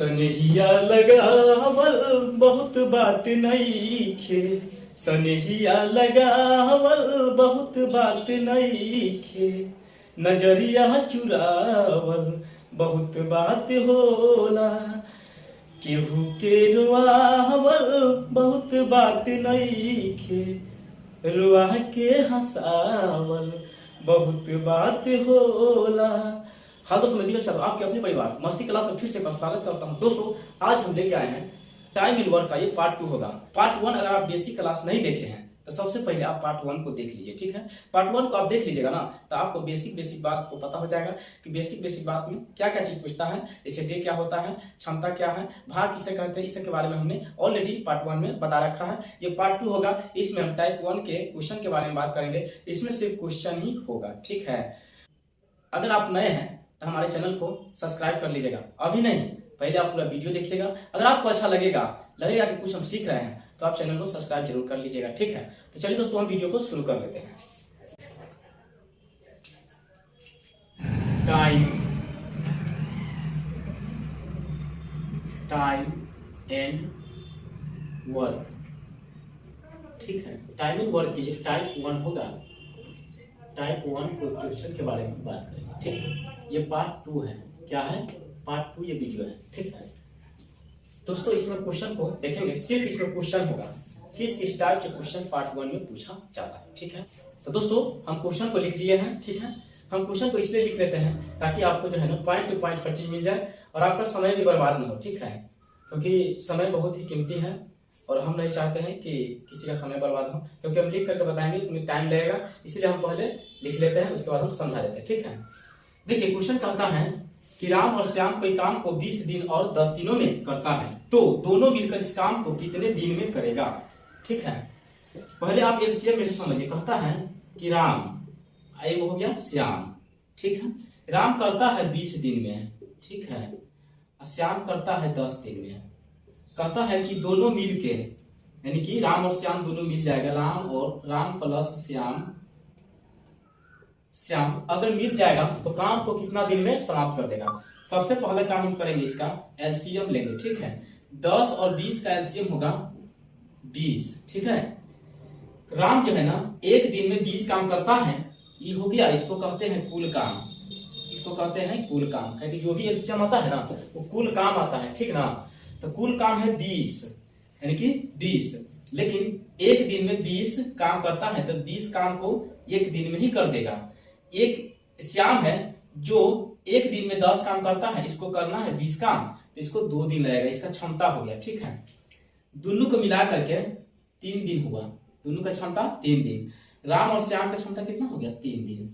सनहिया लगावल बहुत बात नईखे, सनहिया लगावल बहुत बात नईखे, नजरिया चुरावल बहुत बात होला, केहू के रुआवल बहुत बात नईखे, रुआ के हंसावल बहुत बात होला। हाँ दोस्तों, मैं दिनेश शर्मा आपके अपने परिवार मस्ती क्लास में फिर से स्वागत करता हूँ। दोस्तों, आज हम लेके आए हैं टाइम इन वर्क का ये पार्ट 2 होगा। पार्ट 1 अगर आप बेसिक क्लास नहीं देखे हैं तो सबसे पहले आप पार्ट 1 को देख लीजिए, ठीक है। पार्ट 1 को आप देख लीजिएगा ना तो आपको बेसिक बात को पता हो जाएगा कि बेसिक बात में क्या क्या चीज पूछता है, इसे डे क्या होता है, क्षमता क्या है, भाग किसे कहते हैं, इसके बारे में हमने ऑलरेडी पार्ट 1 में बता रखा है। ये पार्ट 2 होगा, इसमें हम टाइप 1 के क्वेश्चन के बारे में बात करेंगे। इसमें सिर्फ क्वेश्चन ही होगा, ठीक है। अगर आप नए हैं तो हमारे चैनल को सब्सक्राइब कर लीजिएगा, अभी नहीं पहले आप पूरा वीडियो देखिएगा। अगर आपको अच्छा लगेगा कि कुछ हम सीख रहे हैं तो आप चैनल को सब्सक्राइब जरूर कर लीजिएगा, ठीक है। तो चलिए दोस्तों, हम वीडियो को शुरू कर लेते हैं। टाइम एंड वर्क, ठीक है। टाइम एंड वर्क की टाइप 1 होगा। टाइप 1 को क्वेश्चन के बारे में बात करेंगे, ठीक है। ये पार्ट 2 है। क्या है? पार्ट 2 ये वीडियो है, ठीक है। दोस्तों, इसमें क्वेश्चन को देखेंगे, सिर्फ इसमें क्वेश्चन होगा, किस टाइप के क्वेश्चन पार्ट 1 में पूछा जाता है, ठीक है। तो दोस्तों, हम क्वेश्चन को लिख लिए हैं, ठीक है। हम क्वेश्चन को इसलिए लिख लेते हैं ताकि आपको जो है ना पॉइंट टू पॉइंट हर चीज मिल जाए और आपका समय भी बर्बाद ना हो, ठीक है। क्योंकि समय बहुत ही कीमती है और हम नहीं चाहते हैं कि किसी का समय बर्बाद हो, क्योंकि हम लिख करके बताएंगे तो टाइम लगेगा, इसलिए हम पहले लिख लेते हैं, उसके बाद हम समझा देते हैं, ठीक है। देखिए, क्वेश्चन कहता है कि राम और श्याम कोई काम को 20 दिन और 10 दिनों में करता है, तो दोनों मिलकर इस काम को कितने दिन में करेगा, ठीक है। पहले आप एलसीएम में से समझिए। कहता है कि राम, ये हो गया श्याम, ठीक है। राम करता है 20 दिन में, ठीक है, और श्याम करता है 10 दिन में। कहता है कि दोनों मिलके, यानी कि राम और श्याम दोनों मिल जाएगा, राम प्लस श्याम अगर मिल जाएगा तो काम को कितना दिन में समाप्त कर देगा। सबसे पहले काम हम करेंगे, इसका एलसीएम लेंगे, ठीक है। 10 और 20 का एलसीएम होगा 20, ठीक है। राम जो है ना एक दिन में 20 काम करता है, ये हो गया, इसको कहते हैं कुल काम, इसको कहते हैं कुल काम, क्योंकि जो भी एलसीएम आता है ना वो कुल काम आता है, ठीक ना। तो कुल काम है 20, यानी कि 20, लेकिन एक दिन में 20 काम करता है तो 20 काम को एक दिन में ही कर देगा। एक श्याम है जो एक दिन में 10 काम करता है, इसको करना है 20 काम, तो इसको 2 दिन लगेगा, इसका क्षमता हो गया, ठीक है। दोनों को मिला करके 3 दिन हुआ, दोनों का क्षमता 3 दिन। राम और श्याम का क्षमता कितना हो गया? 3 दिन।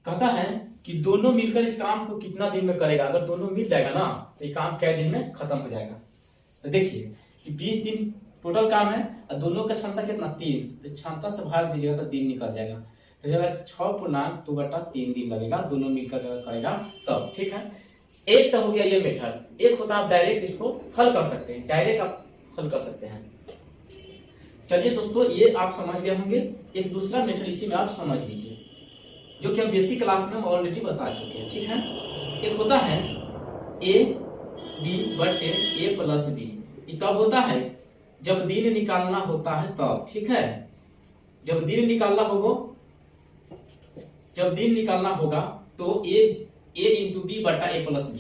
कहता है कि दोनों मिलकर इस काम को कितना दिन में करेगा। अगर दोनों मिल जाएगा ना तो ये काम कै दिन में खत्म हो जाएगा। तो देखिए कि 20 दिन टोटल काम है और दोनों का क्षमता कितना? 3, तो क्षमता से भाग दीजिएगा तो दिन निकल जाएगा। तो 6.2/3 दिन लगेगा, दोनों मिलकर करेगा तब, ठीक है। एक तो हो गया ये मेथड। एक होता है आप डायरेक्ट इसको हल कर सकते हैं, डायरेक्ट आप हल कर सकते हैं। चलिए दोस्तों, ये आप समझ गए होंगे। एक दूसरा मेथड इसी में आप समझ लीजिए, जो कि हम बेसिक क्लास में हम ऑलरेडी बता चुके हैं, ठीक है। एक होता है A प्लस B। ये कब होता है? जब दिन निकालना होता है तब, ठीक है। जब दिन निकालना होगा तो A इंटू B बटा A प्लस B।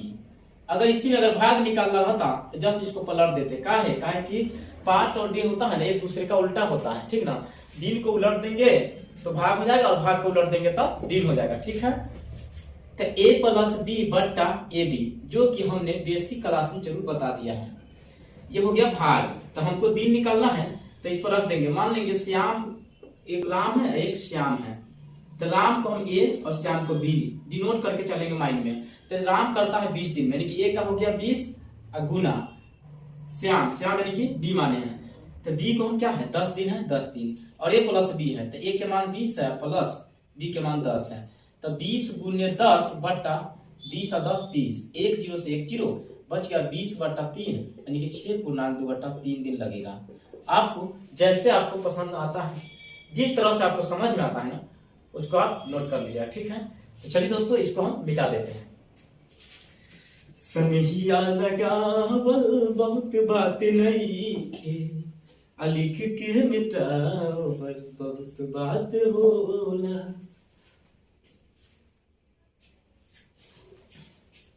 अगर इसी में अगर भाग निकालना रहता तो जस्ट इसको पलट देते। काहे कि पार्ट और डे होता है ना एक दूसरे का उल्टा होता है, ठीक ना। दिन को उलट देंगे तो भाग हो जाएगा और भाग को उलट देंगे तो दिन हो जाएगा, ठीक है। तो A प्लस B बटा AB, जो कि हमने बेसिक क्लास में जरूर बता दिया है। ये हो गया भाग। तो हमको दिन निकालना है तो इस पर रख देंगे। मान लेंगे श्याम, एक राम है एक श्याम है, तो राम को हम A और श्याम को B डिनोट करके चलेंगे माइंड में। तो राम करता है 20 दिन में, यानी कि A का हो गया 20 और गुना श्याम यानी कि B माने हैं, तो B को हम क्या है 10 दिन है, 10 दिन। और A प्लस B है, तो A के मान 20 है प्लस B के मान 10 है, तो 20 गुने 10 बटा 20 और 10 30, 1 0 से 1 0 बच गया 20/3, यानी कि 6.2/3 दिन लगेगा। आपको जैसे आपको पसंद आता है, जिस तरह से आपको समझ में आता है ना, उसको आप नोट कर लीजिए, ठीक है। तो चलिए दोस्तों, इसको हम मिटा देते हैं। सनहिया लगावल बहुत बात नइखे, आ लिख के मिटावल बहुत बात होला।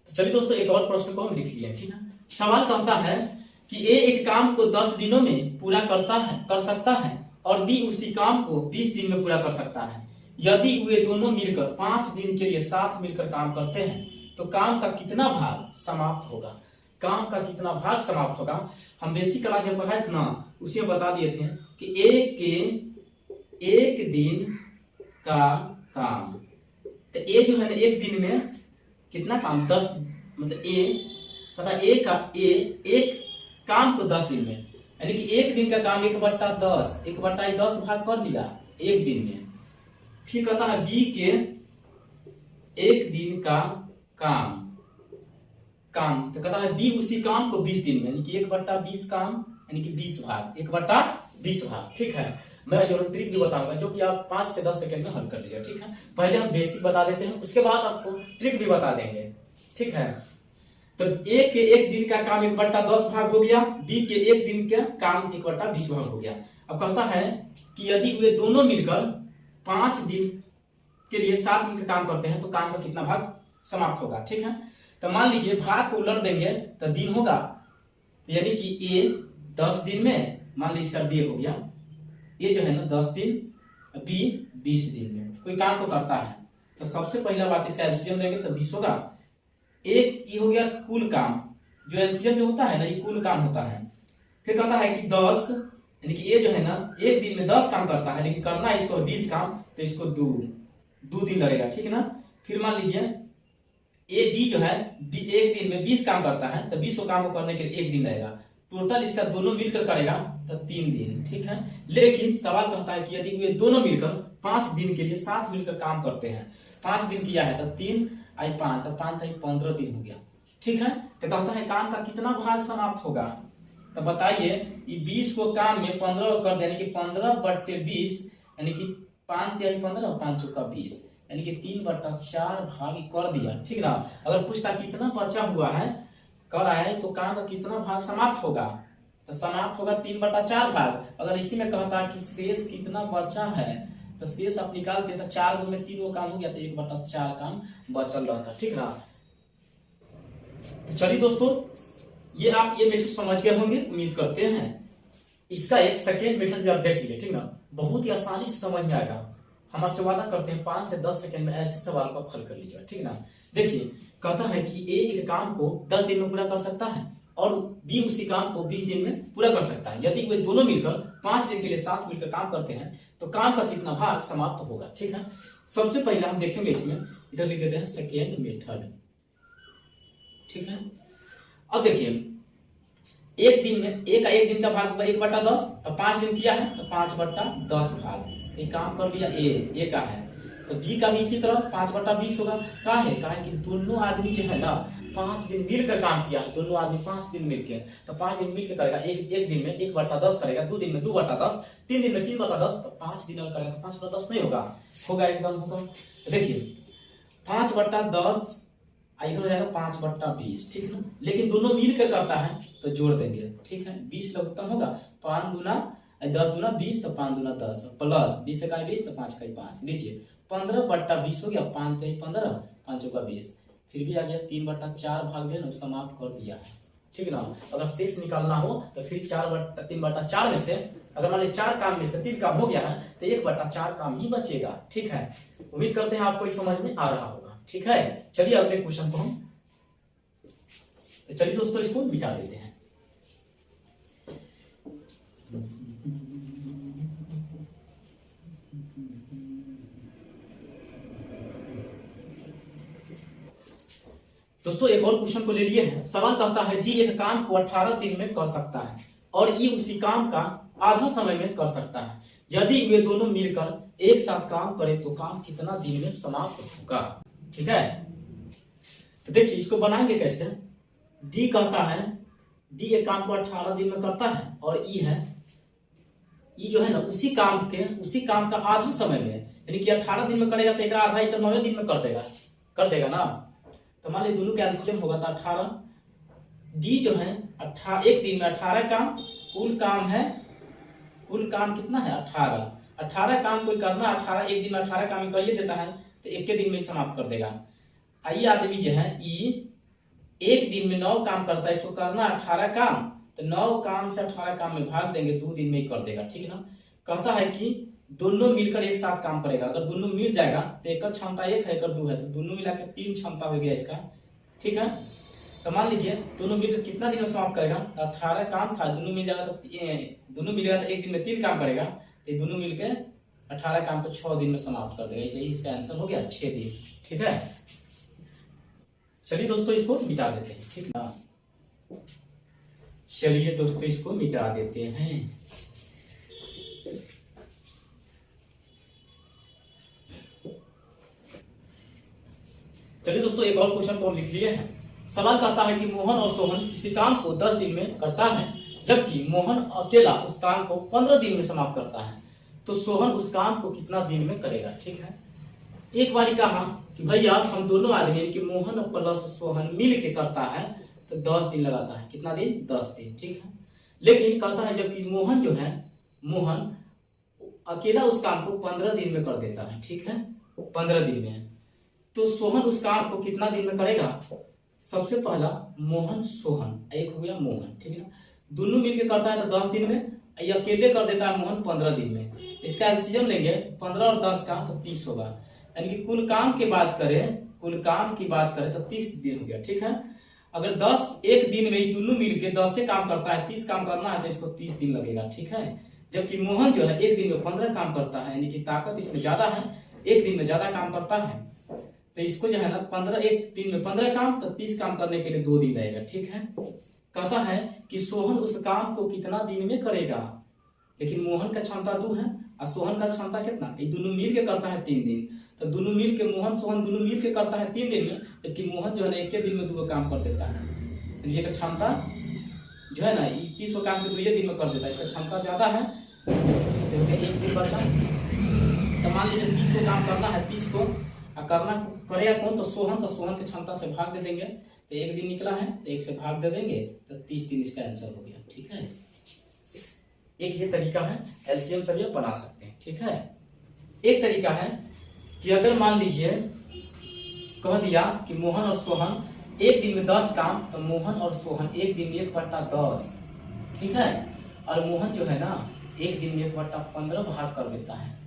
चलिए दोस्तों, एक और प्रश्न को हम लिख लिए, ठीक है। सवाल कहता है कि ए एक काम को 10 दिनों में पूरा कर सकता है और बी उसी काम को 20 दिन में पूरा कर सकता है। यदि वे दोनों मिलकर 5 दिन के लिए साथ मिलकर काम करते हैं तो काम का कितना भाग समाप्त होगा। काम का कितना भाग समाप्त होगा, हम बेसिक क्लास जब पढ़ाए थे ना, उसी में बता दिए थे कि एक दिन का काम, तो ए जो है ना एक दिन में कितना काम, 10, मतलब पता एक काम को 10 दिन में, यानी कि एक दिन का काम 1/10, 1/10 भाग कर लिया एक दिन में। फिर कहता है बी के एक दिन का काम तो कहता है बी उसी काम को 20 दिन में, यानी कि 1/20 काम, यानी कि 20 भाग, 1/20 भाग, ठीक है। मैं जो ट्रिक भी बताऊंगा जो कि आप 5 से 10 सेकंड में हल कर लीजिए, ठीक है। पहले हम बेसिक बता देते हैं, उसके बाद आपको ट्रिक भी बता देंगे, ठीक है। तो ए के एक दिन का काम 1/10 भाग हो गया, बी के एक दिन का काम 1/20 भाग हो गया। अब कहता है कि यदि वे दोनों मिलकर 5 दिन के लिए साथ मिलकर काम करते हैं तो काम का कितना भाग समाप्त होगा, ठीक है। तो मान लीजिए भाग को उलट देंगे तो दिन होगा, यानी कि ए 10 दिन में, मान लीजिए इसका डे हो गया, ये जो है ना 10 दिन, बी 20 दिन में कोई काम को करता है। तो सबसे पहला बात इसका एलसीएम लेंगे तो 20 होगा। एक ये हो गया कुल काम, जो एलसीएम जो होता है ना, ये कुल काम होता है। फिर कहता है कि 10, यानी कि ये जो है ना एक दिन में 10 काम करता है, लेकिन करना इसको 20 काम, तो इसको 2 दिन लगेगा, ठीक है ना। फिर मान लीजिए ए बी जो है एक दिन में 20 काम करता है, तो 20 काम को करने के लिए 1 दिन लगेगा। टोटल इसका दोनों मिलकर करेगा तो 3 दिन, ठीक है। लेकिन सवाल कहता है कि यदि वे दोनों मिलकर 5 दिन के लिए साथ मिलकर काम करते हैं, 5 दिन किया है तो 3 आई 5, तो 5 आई 15 दिन हो गया, ठीक है। तो कहता है काम का कितना भाग समाप्त होगा। तो बताइए, ये 20 को काम में 15 कर दे, यानी कि 15/20, यानी कि 5 × 15 और 5 × 20, यानी कि 3/4 भाग कर दिया, ठीक ना। अगर पूछता कितना बचा हुआ है कर आए तो काम का कितना भाग समाप्त होगा, तो समाप्त होगा 3/4 भाग। अगर इसी में कहता कि शेष कितना बचा है तो शेष आप निकालते तो 4 गुने 3 काम हो गया, तो 1/4 काम बचल रहता, ठीक ना। चलिए दोस्तों, ये आप ये मेथड समझ गए होंगे, उम्मीद करते हैं। इसका एक सेकेंड मेथड भी आप देख लीजिए, ठीक ना, बहुत ही आसानी से समझ में आएगा। हम आपसे वादा करते हैं 5 से 10 सेकंड में ऐसे सवाल को हल कर लीजिएगा, ठीक ना। देखिए, कहता है कि ए एक काम को 10 दिन में पूरा कर सकता है और बी उसी काम को 20 दिन में पूरा कर सकता है। यदि वे दोनों मिलकर 5 दिन के लिए साथ मिलकर काम करते हैं तो काम का कितना भाग समाप्त होगा, ठीक है। सबसे पहले हम देखेंगे, इसमें इधर लिख देते हैं सेकेंड मेथड, ठीक है। अब देखिए, एक दिन में एक दिन का भाग होगा 1/10, तो 5 दिन किया है तो 5/10 भाग, तो ये काम कर लिया ए का है। तो बी का भी इसी तरह 5/20 होगा। का है कि दोनों आदमी जो है ना 5 दिन मिलकर काम किया है, दोनों आदमी 5 दिन मिलकर, तो 5 दिन मिलकर करेगा, एक दिन में 1/10 करेगा, 2 दिन में 2/10, 3 दिन में 3/10, तो 5 दिन और करेगा तो 5/10 नहीं होगा एकदम होगा। तो देखिए 5/10 इधर हो जाएगा 5/20, ठीक है। लेकिन दोनों मिलकर करता है तो जोड़ देंगे, ठीक है। 20 लघुत्तम होगा, 5 दूना 10 दूना 20, तो 5 दूना 10 प्लस 20 का 20, तो 5 का 5, लीजिए 15/20 हो गया, 5 × 15, 5 × 20, फिर भी आ गया 3/4 भाग जो है ना समाप्त कर दिया है, ठीक ना। अगर शेष निकालना हो तो फिर 3/4 में से अगर मान लीजिए 4 काम में से 3 काम हो गया है तो 1/4 काम ही बचेगा, ठीक है। उम्मीद करते हैं आपको समझ में आ रहा होगा, ठीक है। चलिए अगले क्वेश्चन को हम, तो चलिए दोस्तों इसको मिटा देते हैं। दोस्तों एक और क्वेश्चन को ले लिए हैं। सवाल कहता है जी एक काम को 18 दिन में कर सकता है और ई उसी काम का आधा समय में कर सकता है। यदि वे दोनों मिलकर एक साथ काम करें तो काम कितना दिन में समाप्त होगा, ठीक है। तो देखिए इसको बनाएंगे कैसे। डी कहता है डी एक काम को 18 दिन में करता है और ई है, ई जो है ना उसी काम का आधा समय में, यानी कि 18 दिन में करेगा तो एक आधा ही तो 9 दिन में कर देगा ना। तो मान लीजिए दोनों का एलसीएम होगा तो 18 डी जो है एक दिन में 18 काम, कुल काम है, कुल काम कितना है 18 काम कोई करना, 18 एक दिन में 18 काम कर ही देता है तो एक के दिन में ही समाप्त कर देगा। ये आदमी जो है एक दिन में 9 काम करता है, इसको करना 18 काम, तो 9 काम से 18 काम में भाग देंगे, 2 दिन में ही कर देगा, ठीक है ना। कहता है कि दोनों मिलकर एक साथ काम करेगा, अगर दोनों मिल जाएगा तो एक क्षमता 1 है, 2 है, तो दोनों मिलाकर 3 क्षमता हो गया इसका, ठीक है। तो मान लीजिए दोनों मिलकर कितना दिन में समाप्त करेगा, तो 18 काम था, दोनों मिल जाएगा तो दोनों मिलेगा तो एक दिन में 3 काम करेगा, तो दोनों मिलकर 18 काम को 6 दिन में समाप्त कर देगा, इसलिए इसका आंसर हो गया 6 दिन, ठीक है। चलिए दोस्तों इसको मिटा देते हैं, ठीक ना। चलिए दोस्तों इसको मिटा देते हैं। चलिए दोस्तों एक और क्वेश्चन को हम लिख लिए हैं। सवाल कहता है कि मोहन और सोहन किसी काम को 10 दिन में करता है, जबकि मोहन अकेला उस काम को 15 दिन में समाप्त करता है, तो सोहन उस काम को कितना दिन में करेगा, ठीक है। एक बार कहा कि भैया हम दोनों आदमी कि मोहन प्लस सोहन मिल के करता है तो 10 दिन लगाता है, कितना दिन 10 दिन, ठीक है। लेकिन कहता है जबकि मोहन जो है, मोहन अकेला उस काम को 15 दिन में कर देता है, ठीक है, 15 दिन में, तो सोहन उस काम को कितना दिन में करेगा। सबसे पहला मोहन सोहन, एक हो गया मोहन, ठीक है ना, दोनों मिलकर करता है तो 10 दिन में, ये अकेले कर देता है मोहन 15 दिन में। इसका एलसीएम लेंगे 15 और 10 का तो 30 होगा, यानी कि कुल काम की बात करें, कुल काम की बात करें तो 30 दिन हो गया, ठीक है। अगर 10 एक दिन में ही दोनों मिलके 10 से काम करता है, 30 काम करना है तो इसको 30 दिन लगेगा, ठीक है। जबकि मोहन जो है एक दिन में 15 काम करता है, यानी कि ताकत इसमें ज्यादा है, एक दिन में ज्यादा काम करता है, तो इसको जो है ना 15 एक दिन में 15 काम तो 30 काम करने के लिए 2 दिन लगेगा, ठीक है। कहता है कि सोहन उस काम को कितना दिन में करेगा, लेकिन मोहन का क्षमता 2 है और सोहन का क्षमता कितना, ये दोनों मिल के करता है 3 दिन, तो दोनों मिल के मोहन सोहन दोनों मिल के करता है 3 दिन में, जबकि मोहन जो है ना एक दिन में 2 काम कर देता है, यानी ये क्षमता जो है ना 30 काम के 2 दिन में कर देता है, इसका क्षमता ज्यादा है, तो एक दिन बचा। तो मान लीजिए 30 काम करना है, 30 को करना करेगा कौन, तो सोहन की क्षमता से भाग दे देंगे, तो एक दिन निकला है तो 1 से भाग दे देंगे तो 30 दिन इसका आंसर हो गया, ठीक है। एक ये तरीका है, एलसीएम सभी बना सकते हैं, ठीक है। एक तरीका है कि अगर मान लीजिए कह दिया कि मोहन और सोहन एक दिन में 10 काम, तो मोहन और सोहन एक दिन में 1/10, ठीक है, और मोहन जो है ना एक दिन में 1/15 भाग कर देता है।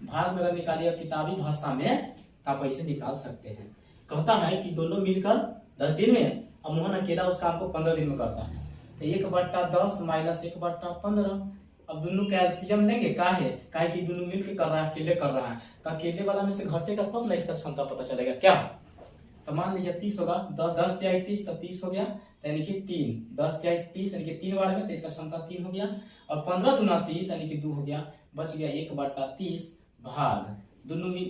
भाग में अगर निकालिएगा किताबी भाषा में तो आप ऐसे निकाल सकते हैं। कहता है कि दोनों मिलकर 10 दिन में, और मोहन अकेला उस काम को 15 दिन में करता है, तो 1/10 माइनस 1/15। अब दोनों का एलसीएम लेंगे, काहे कि दोनों मिलकर कर रहा है, अकेले कर रहा है, तो अकेले वाला में से घटेगा तब ना इसका क्षमता पता चलेगा क्या। तो मान लीजिए 30 होगा, 10 तिहाई 30 तो 30 हो गया, यानी कि 3, 10 तिहाई 30 यानी कि 3 बार में, तो इसका क्षमता 3 हो गया, और 15 दूना 30 यानी कि 2 हो गया, बच गया 1/30 भाग, दोनों में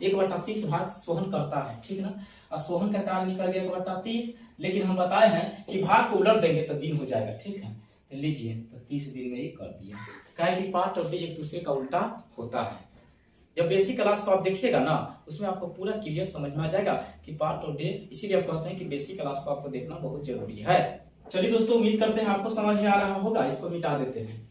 1/30 भाग सोहन करता है, ठीक ना। और सोहन का कार्य निकल गया 1/30, लेकिन हम बताए हैं कि भाग को उलट देंगे तो दिन हो जाएगा, ठीक है। तो लीजिए तो 30 दिन में ही कर दिया, क्या कि पार्ट और डे एक दूसरे का उल्टा होता है। जब बेसिक क्लास को आप देखिएगा ना, उसमें आपको पूरा क्लियर समझ में आ जाएगा कि पार्ट और डे, इसीलिए आप कहते हैं कि बेसिक क्लास को आपको देखना बहुत जरूरी है। चलिए दोस्तों उम्मीद करते हैं आपको समझ में आ रहा होगा, इसको मिटा देते हैं।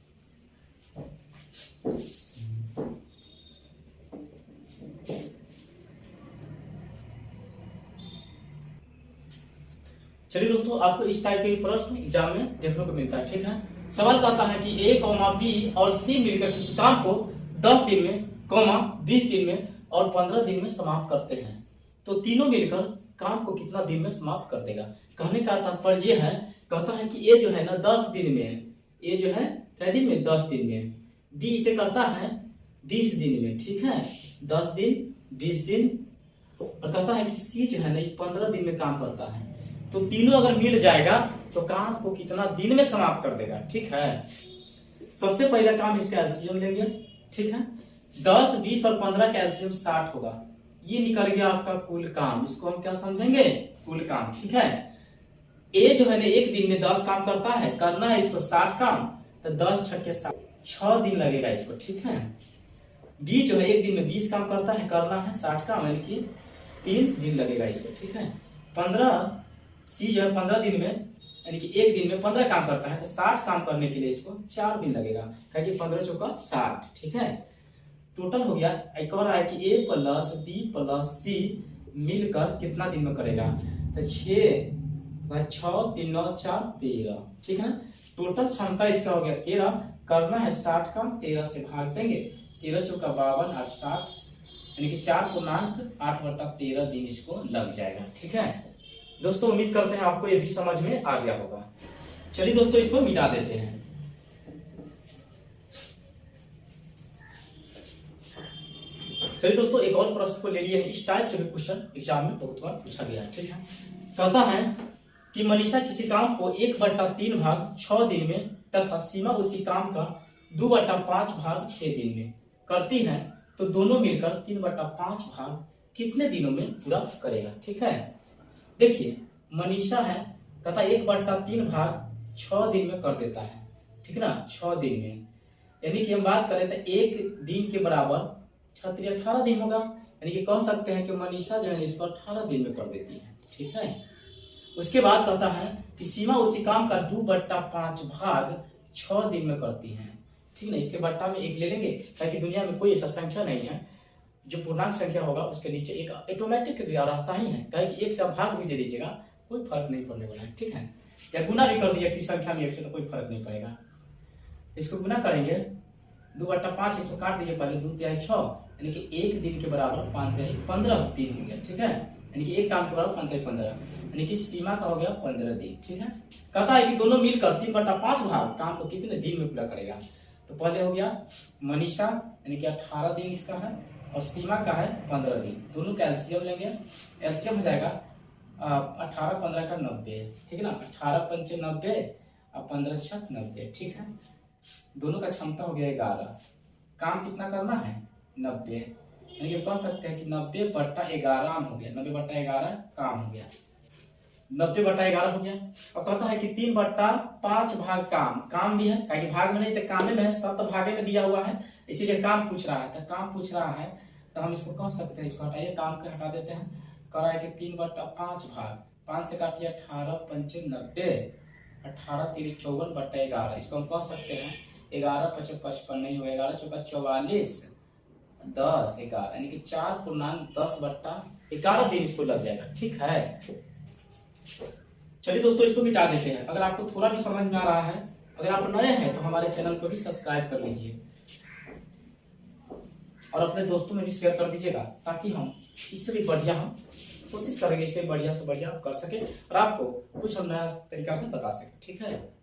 चलिए दोस्तों आपको इस टाइप के प्रश्न एग्जाम में देखने को मिलता है, ठीक है। सवाल कहता है कि ए, बी और सी मिलकर किसी काम को 10 दिन में, 20 दिन में और 15 दिन में समाप्त करते हैं, तो तीनों मिलकर काम को कितना दिन में समाप्त कर देगा। कहने का तात्पर्य यह है, कहता है कि ए जो है ना 10 दिन में, ए जो है कै दिन में 10 दिन में, बी इसे करता है 20 दिन में, ठीक है, 10 दिन 20 दिन, और कहता है कि सी जो है ना 15 दिन में काम करता है, तो तीनों अगर मिल जाएगा तो काम को कितना दिन में समाप्त कर देगा, ठीक है। सबसे पहला काम इसका एलसीएम लेंगे, ठीक है, 10, 20 और 15 का एलसीएम 60 होगा, ये निकल गया आपका कुल काम, इसको हम क्या समझेंगे, कुल काम, ठीक है। ए जो है ना एक दिन में 10 काम करता है, करना है इसको 60 काम, तो 10 छक्के 60, 6 दिन लगेगा इसको, ठीक है। बी जो है एक दिन में 20 काम करता है, करना है 60 काम, यानी कि 3 दिन लगेगा इसको, ठीक है। 15 सी जो है 15 दिन में यानी कि एक दिन में 15 काम करता है, तो 60 काम करने के लिए इसको 4 दिन लगेगा, क्योंकि 15 चौका 60, ठीक है। टोटल हो गया। एक और है कि ए प्लस बी प्लस सी मिलकर कितना दिन में करेगा, तो 6 3 9 4 13, ठीक है। टोटल क्षमता इसका हो गया 13, करना है 60 का 13 से भाग देंगे, 13 चौका 52 8 60, यानी कि 4.8/13 दिन इसको लग जाएगा, ठीक है। दोस्तों उम्मीद करते हैं आपको ये भी समझ में आ गया होगा। चलिए दोस्तों इसको मिटा देते हैं। चलिए दोस्तों एक और प्रश्न को ले लिए हैं। इस टाइप के भी क्वेश्चन एग्जाम में बहुत बार पूछा गया है, ठीक है। कहता है कि मनीषा किसी काम को 1/3 भाग 6 दिन में तथा सीमा उसी काम का 2/5 भाग 6 दिन में करती है, तो दोनों मिलकर 3/5 भाग कितने दिनों में पूरा करेगा, ठीक है। देखिए मनीषा है, कहता 1/3 भाग 6 दिन में कर देता है, ठीक ना, 6 दिन में, यानी कि हम बात करें तो एक दिन के बराबर 6 18 दिन होगा, यानी कि कह सकते हैं कि मनीषा जो है इसको 18 दिन में कर देती है, ठीक है। उसके बाद कहता है कि सीमा उसी काम का 2/5 भाग 6 दिन में करती है, ठीक ना। इसके बट्टा में एक ले लेंगे, ताकि दुनिया में कोई ऐसा संख्या नहीं है जो पूर्णांक संख्या होगा उसके नीचे एक ऑटोमेटिक रहता ही है, कहे कि एक से भाग भी दे दीजिएगा कोई फर्क नहीं पड़ने वाला है, ठीक है। या गुना भी कर दिया किसी संख्या में 1 से, तो कोई फर्क नहीं पड़ेगा। इसको गुना करेंगे 2/5, इसको काट दीजिए पहले, 2 तिहाई 6, यानी कि एक दिन के बराबर 5 तिहाई 15 दिन हो गया, ठीक है। यानी कि एक काम के बराबर 5 तिहाई 15, यानी कि सीमा का हो गया 15 दिन, ठीक है। कहता है कि दोनों मिलकर 3/5 भाग काम को कितने दिन में पूरा करेगा, तो पहले हो गया मनीषा यानी कि 18 दिन इसका है, और सीमा का है 15 दिन। दोनों का एलसीएम लेंगे, एलसीएम हो जाएगा 18 15 का 90, ठीक है ना। 18 पंचे 90 और 15 छक 90, ठीक है। दोनों का क्षमता हो गया 11, काम कितना करना है 90, यानी कि कह सकते हैं कि 90/11 हो गया, 90/11 काम हो गया, 90/11 हो गया। और कहता है कि 3/5 भाग काम भी है, ताकि भाग में नहीं तो कामे में है, सब तो भागे में दिया हुआ है, इसीलिए काम पूछ रहा है, तो काम पूछ रहा है तो हम इसको कह सकते हैं, इसको हटाइए, काम को हटा देते हैं, कह है कि 3/5 भाग 5 से काटिए 18 पंचे 90, 18 3 54/11, इसको हम कह सकते हैं 11 5 55 नहीं होगा, 11 चौका 44 10 11, यानी कि 4.10/11 दिन इसको लग जाएगा, ठीक है। चलिए दोस्तों इसको मिटा देते हैं। अगर आपको थोड़ा भी समझ में आ रहा है, अगर आप नए हैं तो हमारे चैनल को भी सब्सक्राइब कर लीजिए और अपने दोस्तों में भी शेयर कर दीजिएगा, ताकि हम इससे भी बढ़िया हम कोशिश करेंगे, इससे बढ़िया से बढ़िया कर सके और आपको कुछ हम नया तरीका से बता सके, ठीक है।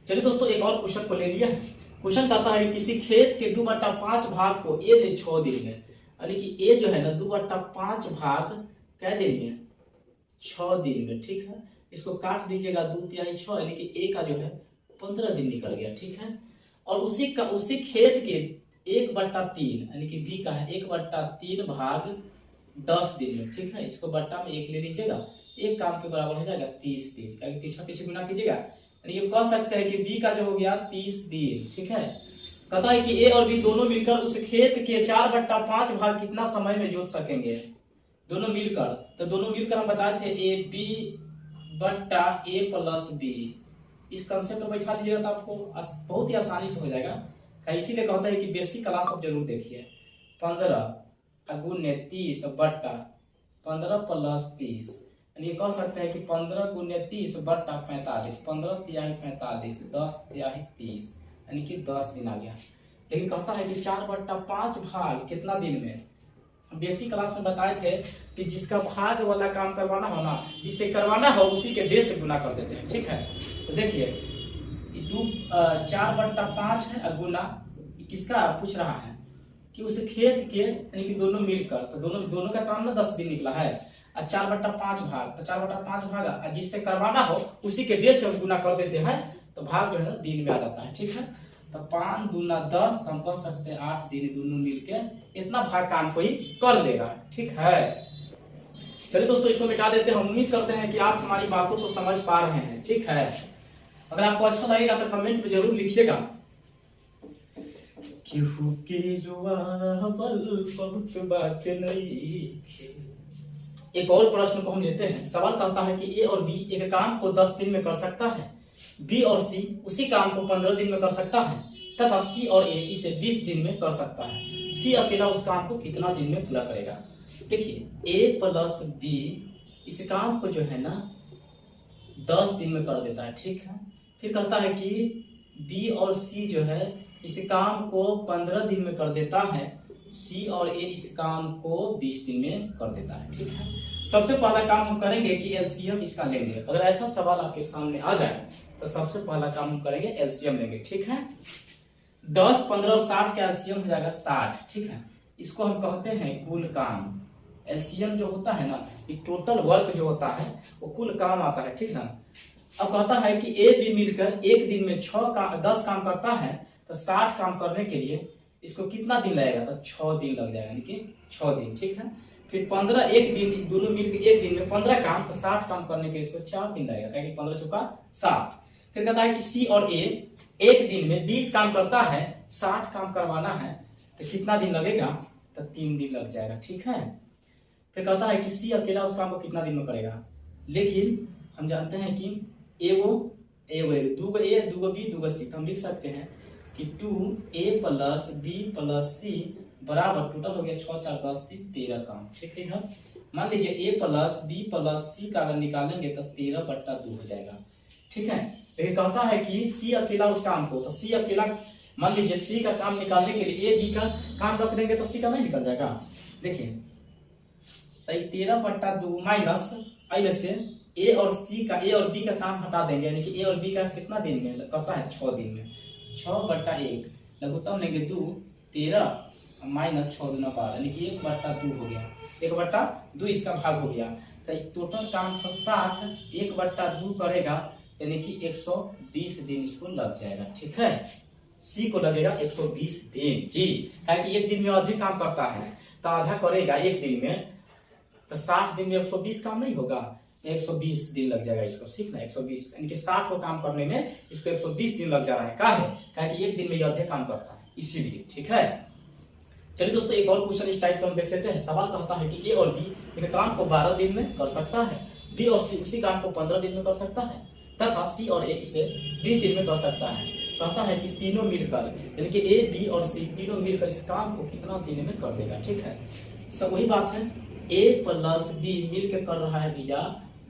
चलिए दोस्तों एक और क्वेश्चन को ले लिया है। क्वेश्चन कहता है किसी खेत के 2/5 भाग को ए ने 6 दिन में, यानी कि ए जो है ना 2/5 भाग कै दिन में 6 दिन में, ठीक है। इसको काट दीजिएगा 2 तिहाई 6, यानी कि ए का जो है 15 दिन निकल गया, ठीक है। और उसी खेत के 1/3 यानी कि बी का है 1/3 भाग 10 दिन में, ठीक है। इसको बट्टा में 1 ले लीजिएगा, एक काम के बराबर हो जाएगा 30 दिन, क्योंकि 30 गुना कीजिएगा, यानी कि कह सकते हैं कि बी का जो हो गया 30 दिन, ठीक है। कहता है कि ए और बी दोनों मिलकर उस खेत के 4/5 भाग कितना समय में जोत सकेंगे, दोनों मिलकर। तो दोनों मिलकर हम बताए थे ए बी बट्टा ए प्लस बी, इस कंसेप्ट में बैठा लीजिएगा तो आपको बहुत ही आसानी से हो जाएगा। इसीलिए कहता है कि बेसिक क्लास आप जरूर देखिए। 15 गुने 30 बट्टा 15 प्लस 30, यानी कह सकते हैं कि 15 गुने 30 बट्टा 45, 15 तिहाई 45, 10 तिहाई 30, यानी कि 10 दिन आ गया। लेकिन कहता है कि 4/5 भाग कितना दिन में, हम बेसिक क्लास में बताए थे कि जिसका भाग वाला काम करवाना हो ना, जिससे करवाना हो उसी के डे से गुना कर देते हैं, ठीक है। तो देखिए 4/5 है गुना, किसका पूछ रहा है कि उस खेत के, यानी कि दोनों मिलकर, तो दोनों का काम ना 10 दिन निकला है, और 4/5 भाग, तो 4/5 भाग जिससे करवाना हो उसी के डे से गुना कर देते हैं, तो भाग जो है ना दिन में आ जाता है, ठीक है। तो 5 दूना 10, तो हम कह सकते हैं 8 दिन दोनों मिलके इतना भाग काम को ही कर लेगा, ठीक है। चलिए दोस्तों इसको मिटा देते हैं। हम उम्मीद करते हैं कि आप हमारी बातों को समझ पा रहे हैं, ठीक है। अगर आपको अच्छा लगेगा तो कमेंट में जरूर लिखिएगा। केहू के रुआवल बहुत बात नहीं, एक और प्रश्न को हम लेते हैं। सवाल कहता है कि ए और बी एक काम को 10 दिन में कर सकता है, बी और सी उसी काम को 15 दिन में कर सकता है तथा सी और ए इसे 20 दिन में कर सकता है। सी अकेला उस काम को कितना दिन में पूरा करेगा। देखिए ए प्लस बी इस काम को जो है ना 10 दिन में कर देता है, ठीक है। फिर कहता है कि बी और सी जो है इस काम को 15 दिन में कर देता है, सी और ए इस काम को 20 दिन में कर देता है, ठीक है। सबसे पहला काम हम करेंगे कि एलसीएम इसका लेंगे। अगर ऐसा सवाल आपके सामने आ जाए तो सबसे पहला काम हम करेंगे एलसीएम लेंगे, ठीक है। 10, 15 और 60 का एलसीएम हो जाएगा 60, ठीक है। इसको हम कहते हैं कुल काम। एलसीएम जो होता है ना, ये टोटल वर्क जो होता है वो कुल काम आता है, ठीक ना। अब कहता है कि ए बी मिलकर एक दिन में 10 काम करता है तो 60 काम करने के लिए इसको कितना दिन लगेगा, तो 6 दिन लग जाएगा, यानी कि 6 दिन, ठीक है। फिर 15 एक दिन, दोनों मिलकर एक दिन में 15 काम, तो 60 काम करने के लिए इसको 4 दिन लगेगा, क्योंकि 15 चौका 60। फिर कहता है कि सी और ए एक दिन में 20 काम करता है, 60 काम करवाना है तो कितना दिन लगेगा, तो 3 दिन लग जाएगा, ठीक है। फिर कहता है कि सी अकेला उस काम को कितना दिन में करेगा, लेकिन हम जानते हैं कि दूगो ए दूगो बी दूगो सी, तो हम लिख सकते हैं कि 2a प्लस बी प्लस सी बराबर टोटल हो गया 6 4 10 3 13 काम, ठीक है। इधर मान लीजिए a प्लस बी प्लस सी का अगर निकालेंगे तो 13/2 हो जाएगा, ठीक है। लेकिन कहता है कि सी अकेला उस काम को, तो सी अकेला मान लीजिए सी का काम निकालने के लिए ए बी का काम रख देंगे तो सी का नहीं निकल जाएगा। देखिए 13/2 माइनस में से ए और बी का काम हटा देंगे, यानी कि ए और बी का कितना दिन में करता है, 6 दिन में। 6/1 लघुत्तम लेंगे 2, 13 माइनस 6 दूना 12, यानी कि 1/2 हो गया। 1/2 इसका भाग हो गया, तो टोटल काम 60 1/2 करेगा, यानी कि 120 दिन इसको लग जाएगा, ठीक है। सी को लगेगा 120 दिन जी, क्योंकि एक दिन में अधिक काम करता है तो आधा करेगा एक दिन में, तो 60 दिन में 120 काम नहीं होगा, तो 120 दिन लग जाएगा इसको, ठीक ना। 120 यानी कि 60 को काम करने में इसको 120 दिन लग जा रहा है, क्या है, क्योंकि एक दिन में अधिक काम करता है इसीलिए, ठीक है। चलिए दोस्तों एक और क्वेश्चन इस टाइप का हम देख लेते हैं। सवाल कहता है कि ए और बी एक काम को 12 दिन में कर सकता है, बी और सी उसी काम को 15 दिन में कर सकता है तथा सी और ए इसे 20 दिन में कर सकता है। कहता है कि तीनों मिलकर, यानी कि ए बी और सी तीनों मिलकर इस काम को कितना दिन में कर देगा, ठीक है। सब वही बात है, ए प्लस बी मिलकर कर रहा है भैया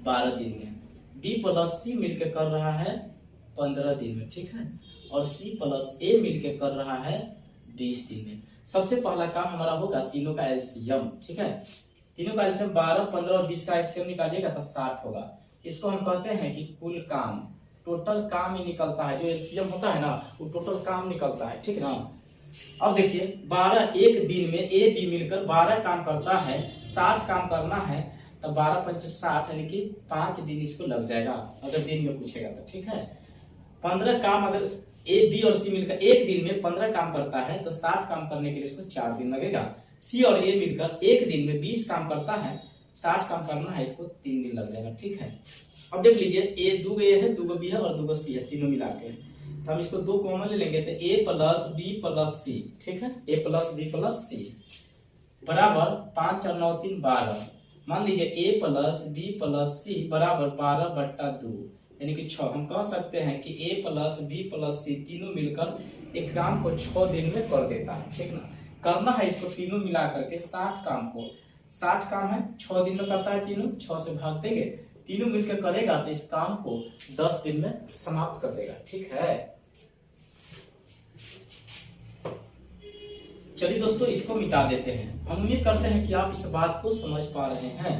12 दिन में, बी प्लस सी मिलकर कर रहा है 15 दिन में, ठीक है, और सी प्लस ए मिलकर कर रहा है 20 दिन में। सबसे पहला काम हमारा होगा तीनों का एलसीएम, ठीक है। तीनों का एलसीएम 12, 15 और 20 का एलसीएम निकालिएगा तो 60 होगा। इसको हम कहते हैं कि कुल काम, टोटल काम ही निकलता है, जो एलसीएम होता है ना वो टोटल काम निकलता है, ठीक ना। अब देखिए 12 एक दिन में ए बी मिलकर 12 काम करता है, 60 काम करना है, तो 12 पंच 60 यानी कि 5 दिन इसको लग जाएगा अगर दिन में पूछेगा तो, ठीक है। 15 काम अगर ए बी और सी मिलकर एक दिन में 15 काम करता है तो 60 काम करने के लिए इसको 4 दिन लगेगा। सी और ए मिलकर एक दिन में 20 काम करता है, 60 काम करना है, इसको 3 दिन लग जाएगा, ठीक है। अब देख लीजिए ए दूगो ए है, दूगो बी है और दूगो सी है, तीनों मिला के, तो हम इसको 2 कॉमन ले लेंगे तो ए प्लस बी प्लस सी, ठीक है, ए प्लस बी प्लस सी बराबर 5 और 9 3 12। मान लीजिए ए प्लस बी प्लस सी बराबर 12/2, यानी कि 6। हम कह सकते हैं कि ए प्लस बी प्लस सी तीनों मिलकर एक काम को 6 दिन में कर देता है, ठीक ना। करना है इसको तीनों मिला करके 60 काम को, 60 काम है 6 दिन में करता है, तीनों 6 से भाग देंगे, तीनों मिलकर करेगा तो इस काम को 10 दिन में समाप्त कर देगा, ठीक है। चलिए दोस्तों इसको मिटा देते हैं। हम उम्मीद करते हैं कि आप इस बात को समझ पा रहे हैं।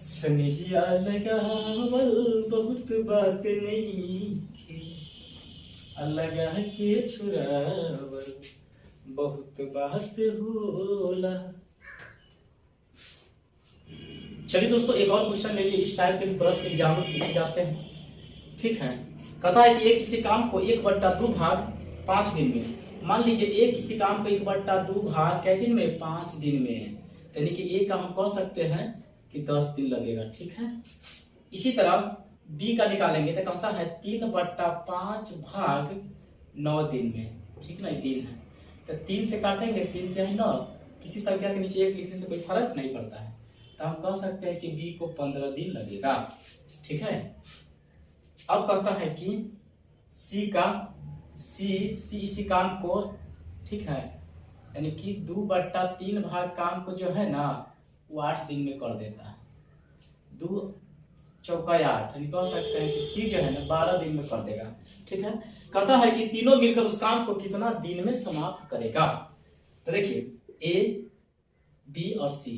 सनिहिया लगावल बहुत बात नहीं लगा के छुड़ावल बहुत बात होला। चलिए दोस्तों एक और क्वेश्चन ले लिए। इस टाइप के भी प्रश्न एग्जाम में पूछे जाते हैं, ठीक है। कहता है कि एक किसी काम को 1/2 भाग 5 दिन में, मान लीजिए ए किसी काम को 1/2 भाग कै दिन में, 5 दिन में, यानी कि ए का हम कह सकते हैं कि 10 दिन लगेगा, ठीक है। इसी तरह बी का निकालेंगे तो कहता है 3/5 भाग 9 दिन में, ठीक ना, दिन है तो 3 से काटेंगे, 3 क्या है 9, किसी संख्या के नीचे 1 लिखने से कोई फर्क नहीं पड़ता है, तो तो हम कह सकते हैं कि बी को 15 दिन लगेगा। ठीक है, अब कहता है कि सी इसी काम को, ठीक है, यानी कि 2/3 भाग काम को जो है ना वो 8 दिन में कर देता है। 2 चौका 8, यानी कह सकते हैं कि सी जो है ना 12 दिन में कर देगा। ठीक है, कहता है कि तीनों मिलकर उस काम को कितना दिन में समाप्त करेगा। तो देखिए ए, बी और सी,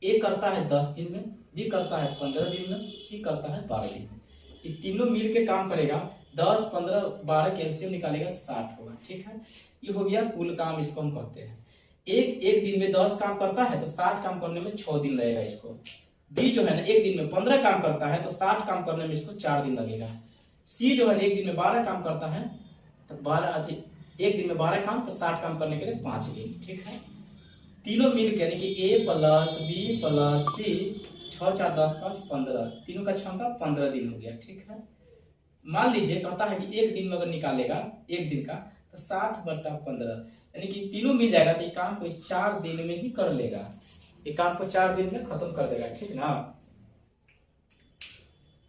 ए करता है 10 दिन में, बी करता है 15 दिन में, सी करता है 12 दिन में। ये तीनों मिल के काम करेगा, 10, 15, 12 के एलसीएम निकालेगा 60 होगा। ठीक है, ये हो गया कुल काम, इसको हम कहते हैं। एक दिन में 10 काम करता है तो 60 काम करने में 6 दिन लगेगा इसको। बी जो है ना एक दिन में 15 काम करता है तो 60 काम करने में इसको 4 दिन लगेगा। सी जो है एक दिन में 12 काम करता है तो 12 एक दिन में 12 काम तो 60 काम करने के लिए 5 दिन। ठीक है, तीनों मिल के यानी कि ए प्लस बी प्लस सी 6, 4, 10, 5, 15, तीनों का क्षमता 15 दिन हो गया। ठीक है, मान लीजिए कहता है कि एक दिन में अगर निकालेगा एक दिन का तो 60/15, यानी कि तीनों मिल जाएगा तो ये काम को 4 दिन में ही कर लेगा। ये काम को 4 दिन में खत्म कर देगा। ठीक ना,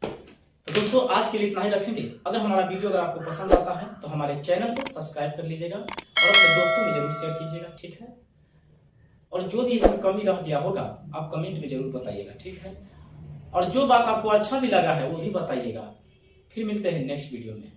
तो दोस्तों आज के लिए इतना ही रखेंगे। अगर हमारा वीडियो अगर आपको पसंद आता है तो हमारे चैनल को सब्सक्राइब कर लीजिएगा और अपने दोस्तों में जरूर शेयर कीजिएगा। ठीक है, और जो भी इसमें कमी रह गया होगा आप कमेंट में जरूर बताइएगा। ठीक है, और जो बात आपको अच्छा भी लगा है वो भी बताइएगा। फिर मिलते हैं नेक्स्ट वीडियो में।